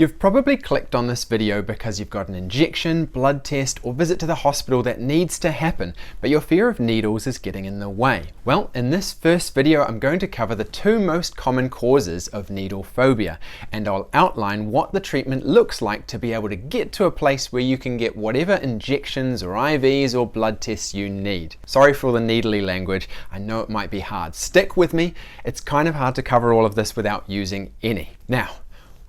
You've probably clicked on this video because you've got an injection, blood test, or visit to the hospital that needs to happen, but your fear of needles is getting in the way. Well, in this first video, I'm going to cover the two most common causes of needle phobia, and I'll outline what the treatment looks like to be able to get to a place where you can get whatever injections or IVs or blood tests you need. Sorry for all the needly language. I know it might be hard. Stick with me. It's kind of hard to cover all of this without using any. Now,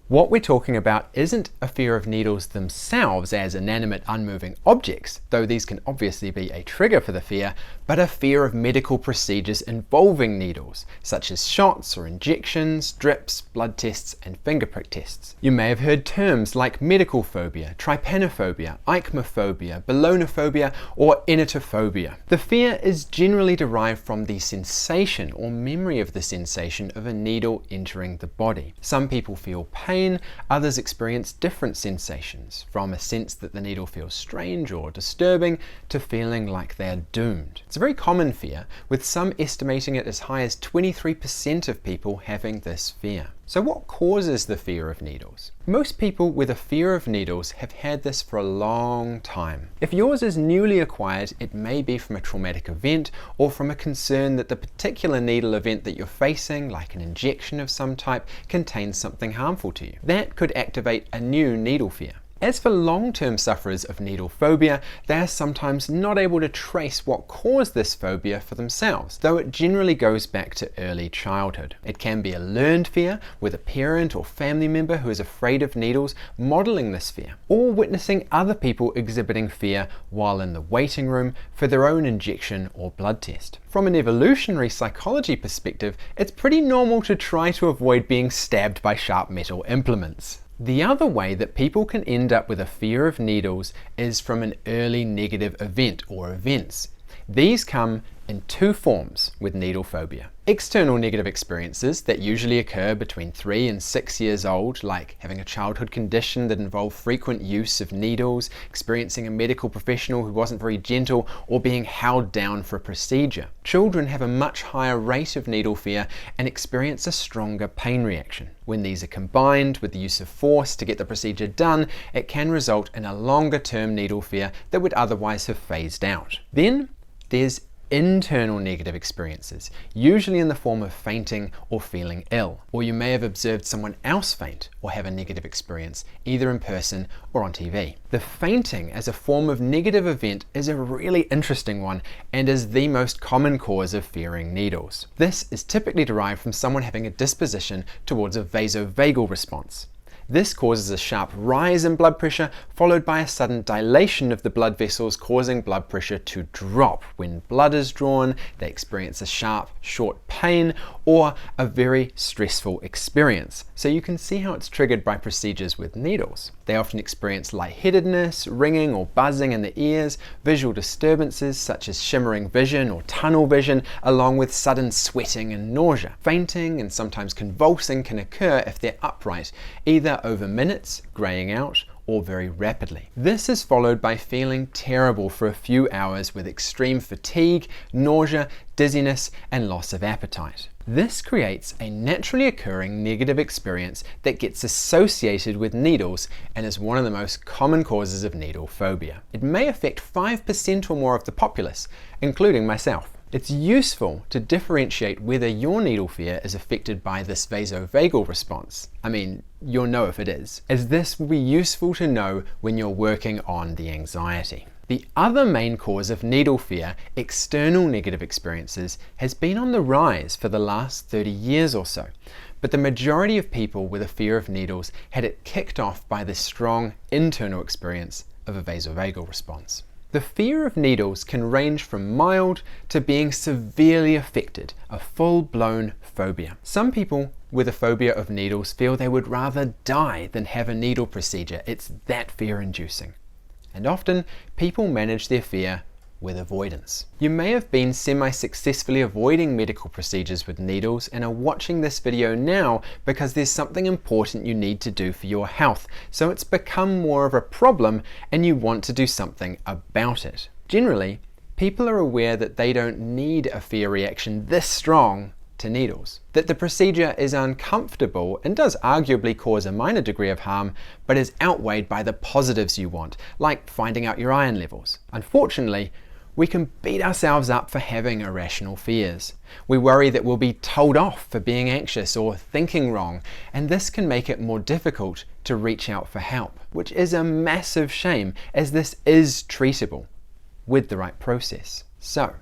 what we're talking about isn't a fear of needles themselves as inanimate, unmoving objects, though these can obviously be a trigger for the fear, but a fear of medical procedures involving needles, such as shots or injections, drips, blood tests, and finger prick tests. You may have heard terms like medical phobia, trypanophobia, eichmophobia, ballonophobia, or enotophobia. The fear is generally derived from the sensation or memory of the sensation of a needle entering the body. Some people feel pain. Others experience different sensations, from a sense that the needle feels strange or disturbing to feeling like they are doomed. It's a very common fear, with some estimating it as high as 23% of people having this fear. So what causes the fear of needles? Most people with a fear of needles have had this for a long time. If yours is newly acquired, it may be from a traumatic event or from a concern that the particular needle event that you're facing, like an injection of some type, contains something harmful to you. That could activate a new needle fear. As for long-term sufferers of needle phobia, they are sometimes not able to trace what caused this phobia for themselves, though it generally goes back to early childhood. It can be a learned fear, with a parent or family member who is afraid of needles modeling this fear, or witnessing other people exhibiting fear while in the waiting room for their own injection or blood test. From an evolutionary psychology perspective, it's pretty normal to try to avoid being stabbed by sharp metal implements. The other way that people can end up with a fear of needles is from an early negative event or events. These come in two forms with needle phobia. External negative experiences that usually occur between 3 and 6 years old, like having a childhood condition that involved frequent use of needles, experiencing a medical professional who wasn't very gentle, or being held down for a procedure. Children have a much higher rate of needle fear and experience a stronger pain reaction. When these are combined with the use of force to get the procedure done, it can result in a longer-term needle fear that would otherwise have phased out. Then there's internal negative experiences, usually in the form of fainting or feeling ill. Or you may have observed someone else faint or have a negative experience, either in person or on TV. The fainting as a form of negative event is a really interesting one and is the most common cause of fearing needles. This is typically derived from someone having a disposition towards a vasovagal response. This causes a sharp rise in blood pressure, followed by a sudden dilation of the blood vessels, causing blood pressure to drop. When blood is drawn, they experience a sharp, short pain or a very stressful experience. So you can see how it's triggered by procedures with needles. They often experience lightheadedness, ringing or buzzing in the ears, visual disturbances such as shimmering vision or tunnel vision, along with sudden sweating and nausea. Fainting and sometimes convulsing can occur if they're upright, either over minutes, graying out, or very rapidly. This is followed by feeling terrible for a few hours with extreme fatigue, nausea, dizziness, and loss of appetite. This creates a naturally occurring negative experience that gets associated with needles and is one of the most common causes of needle phobia. It may affect 5% or more of the populace, including myself. It's useful to differentiate whether your needle fear is affected by this vasovagal response. I mean, you'll know if it is, as this will be useful to know when you're working on the anxiety. The other main cause of needle fear, external negative experiences, has been on the rise for the last 30 years or so. But the majority of people with a fear of needles had it kicked off by the strong internal experience of a vasovagal response. The fear of needles can range from mild to being severely affected, a full-blown phobia. Some people with a phobia of needles feel they would rather die than have a needle procedure. It's that fear-inducing. And often, people manage their fear with avoidance. You may have been semi-successfully avoiding medical procedures with needles and are watching this video now because there's something important you need to do for your health, so it's become more of a problem and you want to do something about it. Generally, people are aware that they don't need a fear reaction this strong to needles. That the procedure is uncomfortable and does arguably cause a minor degree of harm, but is outweighed by the positives you want, like finding out your iron levels. Unfortunately, we can beat ourselves up for having irrational fears. We worry that we'll be told off for being anxious or thinking wrong, and this can make it more difficult to reach out for help, which is a massive shame as this is treatable with the right process. So,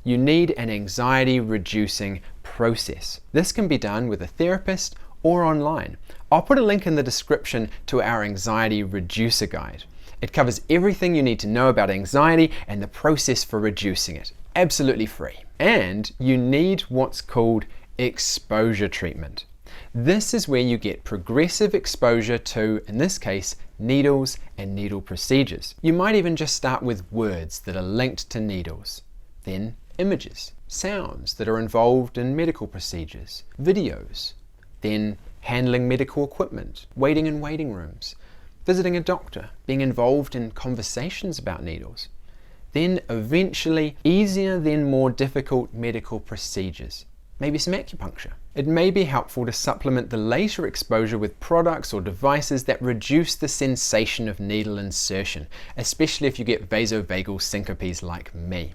you need an anxiety reducing process. This can be done with a therapist or online. I'll put a link in the description to our anxiety reducer guide. It covers everything you need to know about anxiety and the process for reducing it. Absolutely free. And you need what's called exposure treatment. This is where you get progressive exposure to, in this case, needles and needle procedures. You might even just start with words that are linked to needles, then images, sounds that are involved in medical procedures, videos, then handling medical equipment, waiting in waiting rooms, visiting a doctor, being involved in conversations about needles, then eventually easier then more difficult medical procedures, maybe some acupuncture. It may be helpful to supplement the later exposure with products or devices that reduce the sensation of needle insertion, especially if you get vasovagal syncopes like me,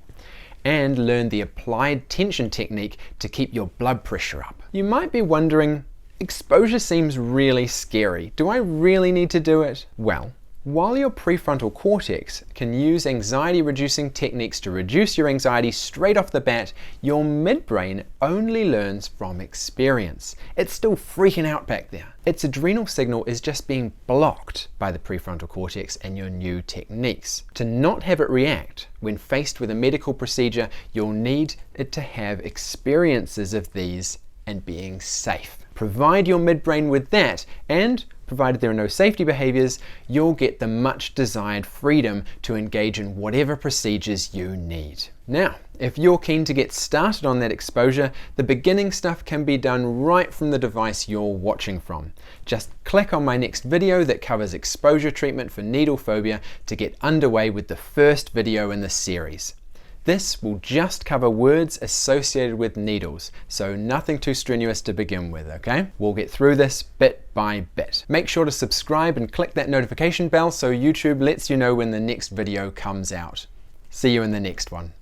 and learn the applied tension technique to keep your blood pressure up. You might be wondering, exposure seems really scary. Do I really need to do it? Well, while your prefrontal cortex can use anxiety reducing techniques to reduce your anxiety straight off the bat, your midbrain only learns from experience. It's still freaking out back there. Its adrenal signal is just being blocked by the prefrontal cortex and your new techniques. To not have it react when faced with a medical procedure, you'll need it to have experiences of these and being safe. Provide your midbrain with that, and provided there are no safety behaviors, you'll get the much desired freedom to engage in whatever procedures you need. Now, if you're keen to get started on that exposure, the beginning stuff can be done right from the device you're watching from. Just click on my next video that covers exposure treatment for needle phobia to get underway with the first video in the series. This will just cover words associated with needles, so nothing too strenuous to begin with, okay? We'll get through this bit by bit. Make sure to subscribe and click that notification bell so YouTube lets you know when the next video comes out. See you in the next one.